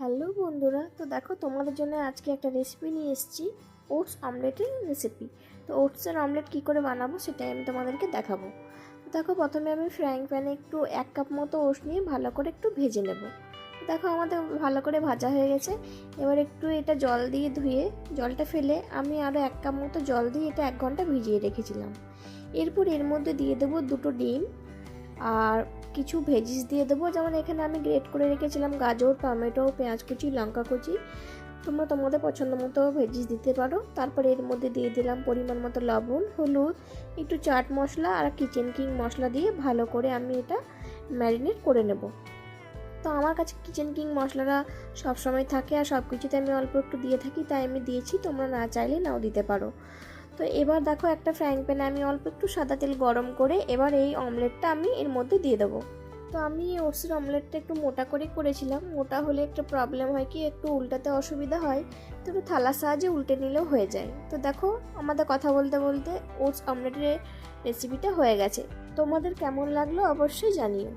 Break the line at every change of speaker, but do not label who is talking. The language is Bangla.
হ্যালো বন্ধুরা, তো দেখো তোমাদের জন্য আজকে একটা রেসিপি নিয়ে এসেছি, ওটস অমলেটের রেসিপি। তো ওটসের অমলেট কী করে বানাবো সেটাই আমি তোমাদেরকে দেখাবো। তো দেখো, প্রথমে আমি ফ্রাইং প্যানে একটু 1 কাপ মতো ওটস নিয়ে ভালো করে একটু ভেজে নেব। দেখো আমাদের ভালো করে ভাজা হয়ে গেছে। এবার একটু এটা জল দিয়ে ধুয়ে জলটা ফেলে আমি আরও 1 কাপ মতো জল দিয়ে এটা 1 ঘন্টা ভিজিয়ে রেখেছিলাম। এরপর এর মধ্যে দিয়ে দেবো 2টো ডিম আর কিছু ভেজিস দিয়ে দেবো। যেমন এখানে আমি গ্রেট করে রেখেছিলাম গাজর, টমেটো, পেঁয়াজ কুচি, লঙ্কা কুচি। তোমরা তোমাদের পছন্দ মতো ভেজিস দিতে পারো। তারপরে এর মধ্যে দিয়ে দিলাম পরিমাণ মতো লবণ, হলুদ, একটু চাট মশলা আর কিচেন কিং মশলা দিয়ে ভালো করে আমি এটা ম্যারিনেট করে নেব। তো আমার কাছে কিচেন কিং মশলাটা সবসময় থাকে আর সব কিছুতে আমি অল্প একটু দিয়ে থাকি, তাই আমি দিয়েছি। তোমরা না চাইলে নাও দিতে পারো। তো এবার দেখো, একটা ফ্রাইং প্যানে আমি অল্প একটু সাদা তেল গরম করে এবার এই অমলেটটা আমি এর মধ্যে দিয়ে দেবো। তো আমি ওটসের অমলেটটা একটু মোটা করে করেছিলাম। মোটা হলে একটু প্রবলেম হয় কি, একটু উল্টাতে অসুবিধা হয়, তো একটু থালার সাহায্যে উল্টে নিলেও হয়ে যায়। তো দেখো, আমাদের কথা বলতে বলতে ওটস অমলেটের রেসিপিটা হয়ে গেছে। তোমাদের কেমন লাগলো অবশ্যই জানিও।